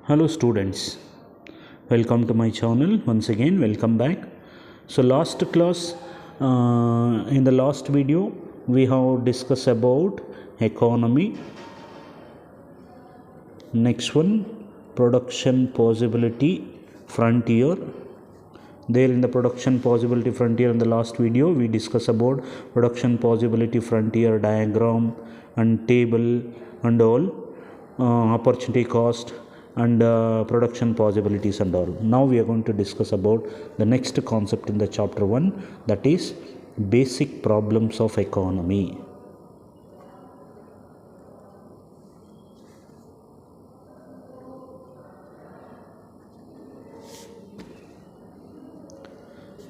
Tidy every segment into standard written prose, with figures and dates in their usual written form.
Hello students, welcome to my channel. Once again, welcome back. So last class, in the last video we have discussed about economy. Next one, production possibility frontier. There in the production possibility frontier, in the last video we discussed about production possibility frontier diagram and table and all, opportunity cost and production possibilities and all. Now we are going to discuss about the next concept in the chapter 1, that is basic problems of economy.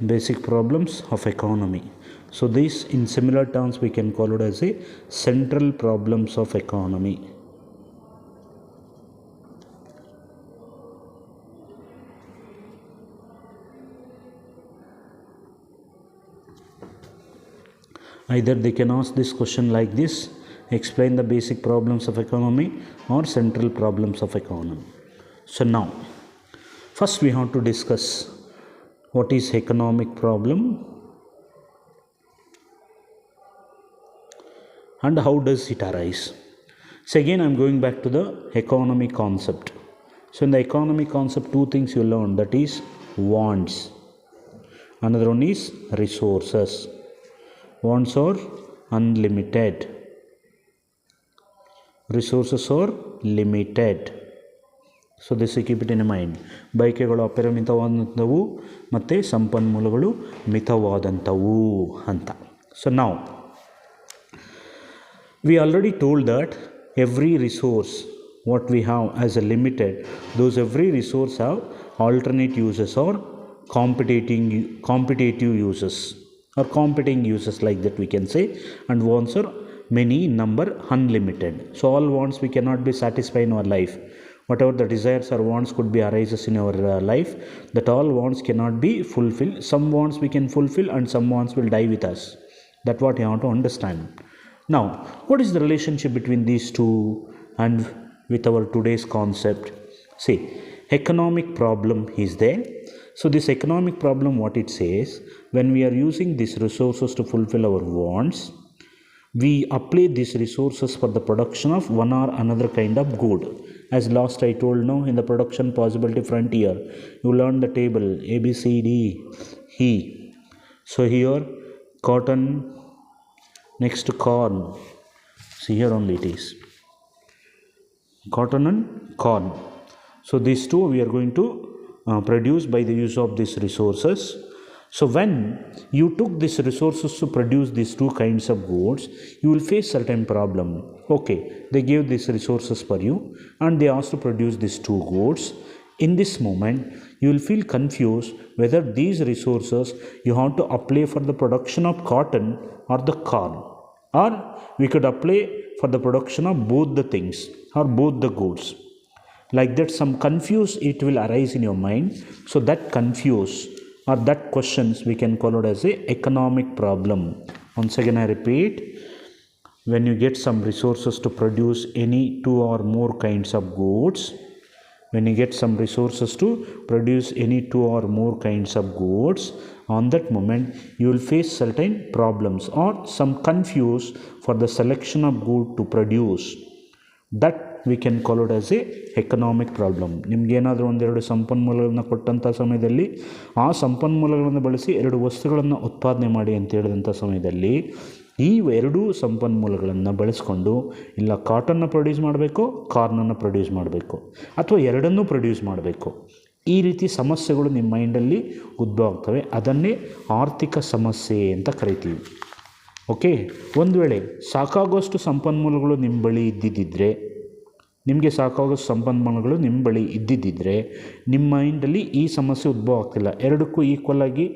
Basic problems of economy. So these, in similar terms, we can call it as a central problems of economy. Either they can ask this question like this: explain the basic problems of economy, or central problems of economy. So now, first we have to discuss what is economic problem and how does it arise. So again, I am going back to the economy concept. So in the economy concept, two things you learn, that is wants. Another one is resources. Wants are unlimited. Resources are limited. So this keep it in mind. ಬಯಕೆಗಳು ಅಪರಿಮಿತವಾದಂಥವು ಮತ್ತು ಸಂಪನ್ಮೂಲಗಳು ಮಿತವಾದಂಥವು ಅಂತ. So ನಾವು we already told that every resource what we have as a limited, those every resource have alternate uses or competitive uses or competing uses, like that we can say, and wants are many number, unlimited. So all wants we cannot be satisfied in our life. Whatever the desires or wants could be arises in our life, that all wants cannot be fulfilled. Some wants we can fulfill and some wants will die with us. That's what you have to understand. Now, what is the relationship between these two and with our today's concept? See, economic problem is there. So this economic problem, what it says, when we are using these resources to fulfill our wants, we apply these resources for the production of one or another kind of good. As last I told, now in the production possibility frontier, you learn the table A, B, C, D, E. So here cotton, next corn. See here only it is cotton and corn. So these two we are going to produce by the use of these resources. So when you took these resources to produce these two kinds of goods, you will face certain problem. Okay, they gave these resources for you and they asked to produce these two goods. In this moment, you will feel confused whether these resources you have to apply for the production of cotton or the corn, or we could apply for the production of both the things or both the goods. Like that, some confuse it will arise in your mind. So that confuse or that questions we can call it as a economic problem. Once again I repeat, when you get some resources to produce any two or more kinds of goods, when you get some resources to produce any two or more kinds of goods, on that moment you will face certain problems or some confuse for the selection of good to produce. That we can call it as a economic problem. ನಿಮ್ಗೆ ಏನಾದರೂ ಒಂದೆರಡು ಸಂಪನ್ಮೂಲಗಳನ್ನು ಕೊಟ್ಟಂಥ ಸಮಯದಲ್ಲಿ ಆ ಸಂಪನ್ಮೂಲಗಳನ್ನು ಬಳಸಿ ಎರಡು ವಸ್ತುಗಳನ್ನು ಉತ್ಪಾದನೆ ಮಾಡಿ ಅಂತ ಹೇಳಿದಂಥ ಸಮಯದಲ್ಲಿ ಈ ಎರಡೂ ಸಂಪನ್ಮೂಲಗಳನ್ನು ಬಳಸ್ಕೊಂಡು ಇಲ್ಲ ಕಾಟನ್ನ ಪ್ರೊಡ್ಯೂಸ್ ಮಾಡಬೇಕು, ಕಾರ್ನನ್ನು ಪ್ರೊಡ್ಯೂಸ್ ಮಾಡಬೇಕು, ಅಥವಾ ಎರಡನ್ನೂ ಪ್ರೊಡ್ಯೂಸ್ ಮಾಡಬೇಕು. ಈ ರೀತಿ ಸಮಸ್ಯೆಗಳು ನಿಮ್ಮ ಮೈಂಡಲ್ಲಿ ಉದ್ಭವ ಆಗ್ತವೆ. ಅದನ್ನೇ ಆರ್ಥಿಕ ಸಮಸ್ಯೆ ಅಂತ ಕರಿತೀವಿ. ಓಕೆ, ಒಂದು ವೇಳೆ ಸಾಕಾಗುವಷ್ಟು ಸಂಪನ್ಮೂಲಗಳು ನಿಮ್ಮ ಬಳಿ ಇದ್ದಿದ್ದರೆ, ನಿಮಗೆ ಸಾಕಾಗೋಷ್ಟು ಸಂಪನ್ಮೂಲಗಳು ನಿಮ್ಮ ಬಳಿ ಇದ್ದಿದ್ದರೆ ನಿಮ್ಮ ಮೈಂಡಲ್ಲಿ ಈ ಸಮಸ್ಯೆ ಉದ್ಭವ ಆಗ್ತಿಲ್ಲ. ಎರಡಕ್ಕೂ ಈಕ್ವಲ್ ಆಗಿ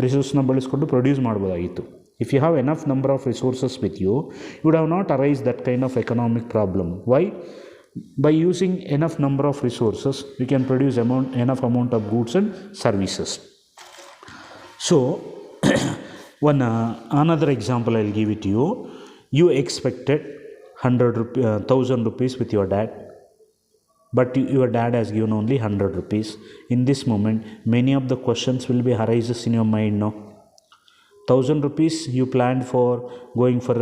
ರಿಸೋರ್ಸ್ನ ಬಳಸ್ಕೊಂಡು ಪ್ರೊಡ್ಯೂಸ್ ಮಾಡ್ಬೋದಾಗಿತ್ತು. If you have enough number of resources with you, you would have not arise that kind of economic problem. Why? By using enough number of resources, we can produce enough amount of goods and services. So another example I will give it to you. You expected 1,000 rupees with your dad. but your dad has given only 100 rupees. In this moment, many of the questions will be arises in your mind now. 1,000 rupees you planned for going for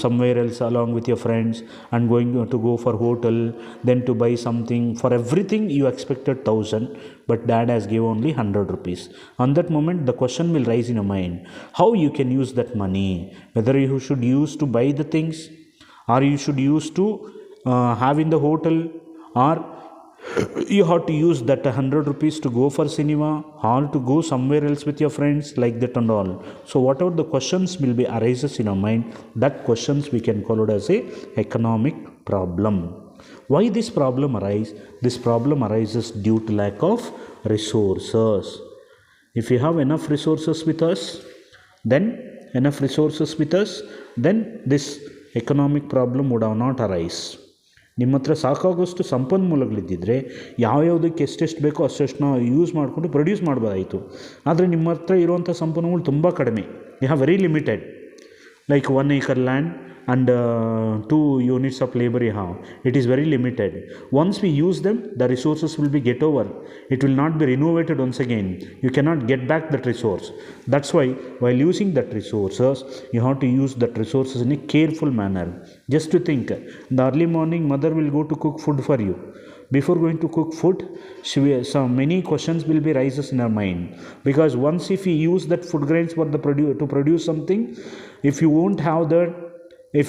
somewhere else along with your friends and going to go for hotel, then to buy something. For everything you expected 1,000, but dad has given only 100 rupees. On that moment the question will rise in your mind, how you can use that money, whether you should use to buy the things, or you should use to have in the hotel, or you have to use that 100 rupees to go for cinema, or to go somewhere else with your friends, like that and all. So whatever the questions will be arises in our mind, that questions we can call it as a economic problem. Why this problem arise? This problem arises due to lack of resources. If you have enough resources with us, then this economic problem would have not arise. ನಿಮ್ಮ ಹತ್ರ ಸಾಕಾಗೋಷ್ಟು ಸಂಪನ್ಮೂಲಗಳಿದ್ದಿದ್ರೆ ಯಾವ್ಯಾವುದಕ್ಕೆ ಎಷ್ಟೆಷ್ಟು ಬೇಕೋ ಅಷ್ಟೆಷ್ಟು ನಾವು use ಮಾಡಿಕೊಂಡು produce ಮಾಡ್ಬೋದಾಯಿತು. ಆದರೆ ನಿಮ್ಮ ಹತ್ರ ಇರುವಂಥ ಸಂಪನ್ಮೂಲ ತುಂಬ ಕಡಿಮೆ. You have very limited, like 1 acre land and 2 units of labor you have. It is very limited. Once we use them, the resources will be get over. It will not be renovated once again. You cannot get back that resource. That's why while using that resources, you have to use that resources in a careful manner. Just to think, in the early morning mother will go to cook food for you. Before going to cook food, so many questions will be rises in her mind, because once if we use that food grains for the to produce something, if you won't have that, if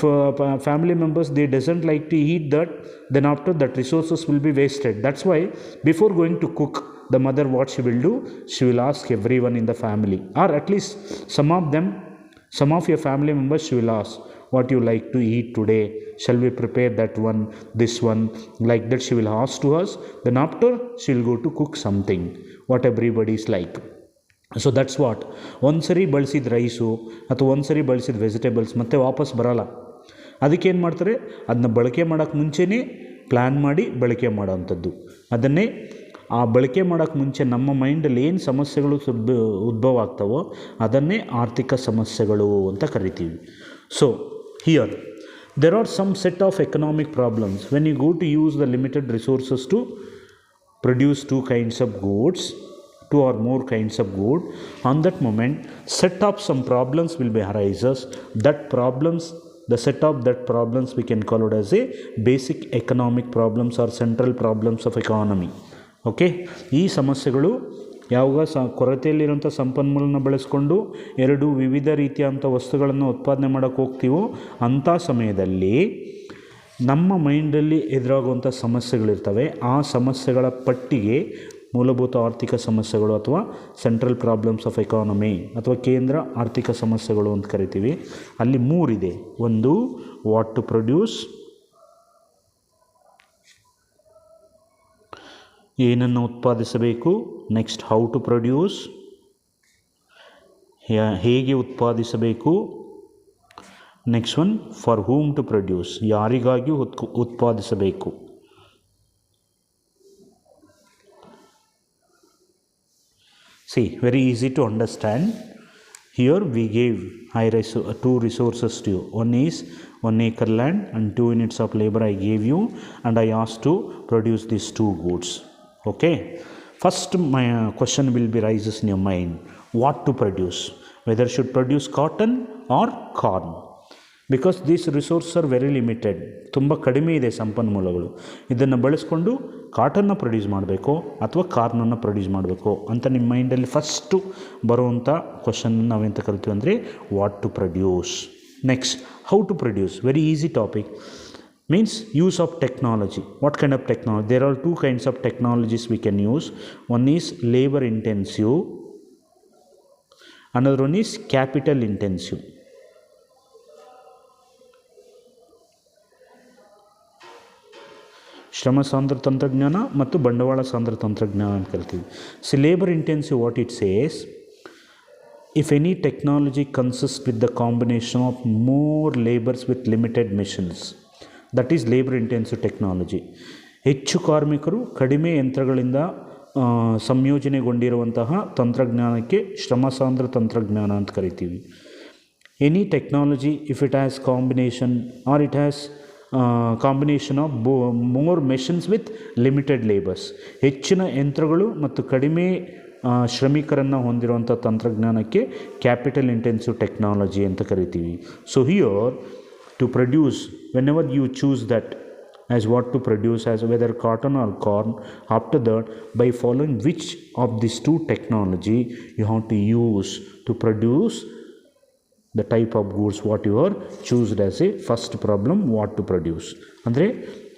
family members they doesn't like to eat that, then after that resources will be wasted. That's why before going to cook, the mother what she will do, she will ask everyone in the family, or at least some of your family members, she will ask, what you like to eat today, shall we prepare that one, this one, like that she will ask to us. Then after she will go to cook something what everybody is like. So that's what. ಒಂದ್ಸರಿ ಬಳಸಿದ rice ಅಥವಾ ಒಂದ್ಸರಿ ಬಳಸಿದ vegetables ಮತ್ತೆ ವಾಪಸ್ ಬರೋಲ್ಲ. ಅದಕ್ಕೇನು ಮಾಡ್ತಾರೆ, ಅದನ್ನ ಬಳಕೆ ಮಾಡೋಕ್ಕೆ ಮುಂಚೆನೇ ಪ್ಲ್ಯಾನ್ ಮಾಡಿ ಬಳಕೆ ಮಾಡೋವಂಥದ್ದು. ಅದನ್ನೇ ಆ ಬಳಕೆ ಮಾಡೋಕ್ಕೆ ಮುಂಚೆ ನಮ್ಮ ಮೈಂಡಲ್ಲಿ ಏನು ಸಮಸ್ಯೆಗಳು ಉದ್ಭವ ಆಗ್ತಾವೋ ಅದನ್ನೇ ಆರ್ಥಿಕ ಸಮಸ್ಯೆಗಳು ಅಂತ ಕರಿತೀವಿ. So here there are some set of economic problems when you go to use the limited resources to produce two or more kinds of good. On that moment, set of some problems will be arises. The set of that problems we can call it as a basic economic problems or central problems of economy. Okay, ಈ ಸಮಸ್ಯೆಗಳು ಯಾವಾಗ ಕೊರತೆಯಲ್ಲಿರುವಂಥ ಸಂಪನ್ಮೂಲನ ಬಳಸ್ಕೊಂಡು ಎರಡು ವಿವಿಧ ರೀತಿಯಾದಂಥ ವಸ್ತುಗಳನ್ನು ಉತ್ಪಾದನೆ ಮಾಡೋಕ್ಕೆ ಹೋಗ್ತೀವೋ ಅಂಥ ಸಮಯದಲ್ಲಿ ನಮ್ಮ ಮೈಂಡಲ್ಲಿ ಎದುರಾಗುವಂಥ ಸಮಸ್ಯೆಗಳಿರ್ತವೆ. ಆ ಸಮಸ್ಯೆಗಳ ಪಟ್ಟಿಗೆ ಮೂಲಭೂತ ಆರ್ಥಿಕ ಸಮಸ್ಯೆಗಳು ಅಥವಾ ಸೆಂಟ್ರಲ್ ಪ್ರಾಬ್ಲಮ್ಸ್ ಆಫ್ ಎಕಾನಮಿ ಅಥವಾ ಕೇಂದ್ರ ಆರ್ಥಿಕ ಸಮಸ್ಯೆಗಳು ಅಂತ ಕರಿತೀವಿ. ಅಲ್ಲಿ ಮೂರಿದೆ. ಒಂದು, ವಾಟ್ ಟು ಪ್ರೊಡ್ಯೂಸ್, ಏನನ್ನು ಉತ್ಪಾದಿಸಬೇಕು. ನೆಕ್ಸ್ಟ್, ಹೌ ಟು ಪ್ರೊಡ್ಯೂಸ್, ಹೇಗೆ ಉತ್ಪಾದಿಸಬೇಕು. Next one, for whom to produce, ಯಾರಿಗಾಗಿ ಉತ್ಪಾದಿಸಬೇಕು. See, very easy to understand. Here we gave two resources to you. One is 1 acre land and 2 units of labor I gave you, and I asked to produce these two goods. Okay. First, my question will be rises in your mind, what to produce, whether should produce cotton or corn, because these resources are very limited. ತುಂಬ ಕಡಿಮೆ ಇದೆ ಸಂಪನ್ಮೂಲಗಳು. ಇದನ್ನು ಬಳಸ್ಕೊಂಡು ಕಾಟನ್ನ produce ಮಾಡಬೇಕು ಅಥವಾ ಕಾರ್ನನ್ನು produce ಮಾಡಬೇಕು ಅಂತ ನಿಮ್ಮ ಮೈಂಡಲ್ಲಿ ಫಸ್ಟು ಬರುವಂಥ ಕ್ವಶನ್ ನಾವೆಂತ ಕರಿತೀವಿ ಅಂದರೆ what to produce. Next, how to produce, very easy topic. Means use of technology. What kind of technology? There are two kinds of technologies we can use. One is labor intensive, another one is capital intensive. ಶ್ರಮ ಸಾಂದ್ರ ತಂತ್ರಜ್ಞಾನ ಮತ್ತು ಬಂಡವಾಳ ಸಾಂದ್ರ ತಂತ್ರಜ್ಞಾನ ಅಂತ ಕರಿತೀವಿ. C labour intensive, what it says, if any technology consists with the combination of more labors with limited missions, that is labor intensive technology. ಹೆಚ್ಚು ಕಾರ್ಮಿಕರು ಕಡಿಮೆ ಯಂತ್ರಗಳಿಂದ ಸಂಯೋಜನೆಗೊಂಡಿರುವಂತಹ ತಂತ್ರಜ್ಞಾನಕ್ಕೆ ಶ್ರಮ ಸಾಂದ್ರ ತಂತ್ರಜ್ಞಾನ ಅಂತ ಕರಿತೀವಿ. Any technology, if it has combination or it has combination of more machines with limited labours. ಹೆಚ್ಚಿನ ಯಂತ್ರಗಳು ಮತ್ತು ಕಡಿಮೆ ಶ್ರಮಿಕರನ್ನು ಹೊಂದಿರುವಂಥ ತಂತ್ರಜ್ಞಾನಕ್ಕೆ ಕ್ಯಾಪಿಟಲ್ ಇಂಟೆನ್ಸಿವ್ ಟೆಕ್ನಾಲಜಿ ಅಂತ ಕರಿತೀವಿ. So here to produce, whenever you choose that as what to produce, as whether cotton or corn, after that by following which of these two technology you have to use to produce the type of goods what you are choosed as a first problem what to produce. ಅಂದರೆ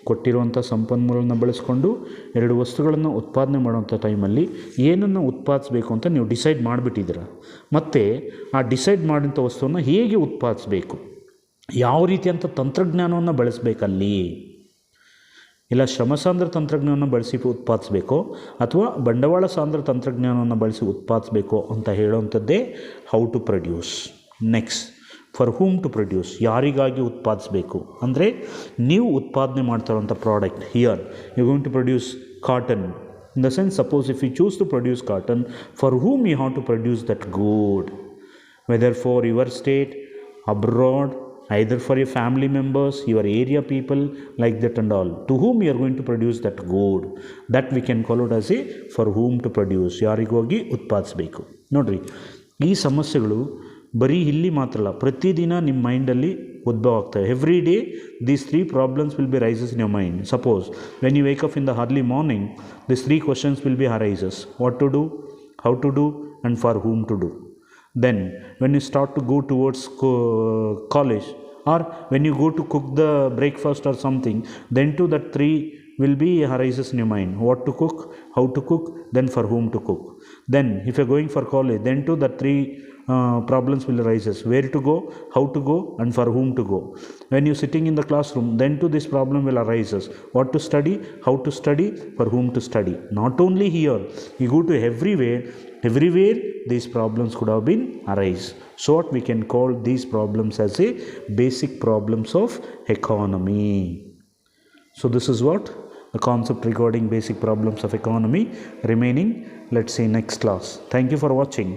ಕೊಟ್ಟಿರುವಂಥ ಸಂಪನ್ಮೂಲವನ್ನು ಬಳಸ್ಕೊಂಡು ಎರಡು ವಸ್ತುಗಳನ್ನು ಉತ್ಪಾದನೆ ಮಾಡುವಂಥ ಟೈಮಲ್ಲಿ ಏನನ್ನು ಉತ್ಪಾದಿಸಬೇಕು ಅಂತ ನೀವು ಡಿಸೈಡ್ ಮಾಡಿಬಿಟ್ಟಿದ್ದೀರ. ಮತ್ತು ಆ ಡಿಸೈಡ್ ಮಾಡಿದಂಥ ವಸ್ತುವನ್ನು ಹೇಗೆ ಉತ್ಪಾದಿಸಬೇಕು, ಯಾವ ರೀತಿಯಂಥ ತಂತ್ರಜ್ಞಾನವನ್ನು ಬಳಸಬೇಕಲ್ಲಿ, ಇಲ್ಲ ಶ್ರಮಸಾಂದ್ರ ತಂತ್ರಜ್ಞಾನವನ್ನು ಬಳಸಿ ಉತ್ಪಾದಿಸಬೇಕೋ ಅಥವಾ ಬಂಡವಾಳ ಸಾಂದ್ರ ತಂತ್ರಜ್ಞಾನವನ್ನು ಬಳಸಿ ಉತ್ಪಾದಿಸಬೇಕೋ ಅಂತ ಹೇಳುವಂಥದ್ದೇ how to produce. Next, for whom to produce, ಯಾರಿಗಾಗಿ ಉತ್ಪಾದಿಸಬೇಕು ಅಂದರೆ ನೀವು ಉತ್ಪಾದನೆ ಮಾಡ್ತಾರಂಥ product. Here you going to produce cotton. In the sense, suppose if you choose to produce cotton, for whom you have to produce that good, whether for your state, abroad, either for your family members, your area people, like that and all, to whom you are going to produce that good, that we can call it as a for whom to produce, ಯಾರಿಗೋಗಿ ಉತ್ಪಾದಿಸಬೇಕು. ನೋಡಿರಿ, ಈ ಸಮಸ್ಯೆಗಳು ಬರೀ ಇಲ್ಲಿ ಮಾತ್ರ ಅಲ್ಲ, ಪ್ರತಿದಿನ ನಿಮ್ಮ ಮೈಂಡಲ್ಲಿ ಉದ್ಭವ ಆಗ್ತವೆ. Every day these 3 problems will be rises in your mind. Suppose when you wake up in the early morning, these 3 questions will be arises: what to do, how to do, and for whom to do. Then when you start to go towards college, or when you go to cook the breakfast or something, then too that 3 will be arises in your mind: what to cook, how to cook, then for whom to cook. Then if you're going for college, then too that 3 problems will arises: where to go, how to go, and for whom to go. When you're sitting in the classroom, then too this problem will arises: what to study, how to study, for whom to study. Not only here, you go to everywhere these problems could have been arise. So what we can call these problems as a basic problems of economy. So this is what the concept regarding basic problems of economy. Remaining, let's see next class. Thank you for watching.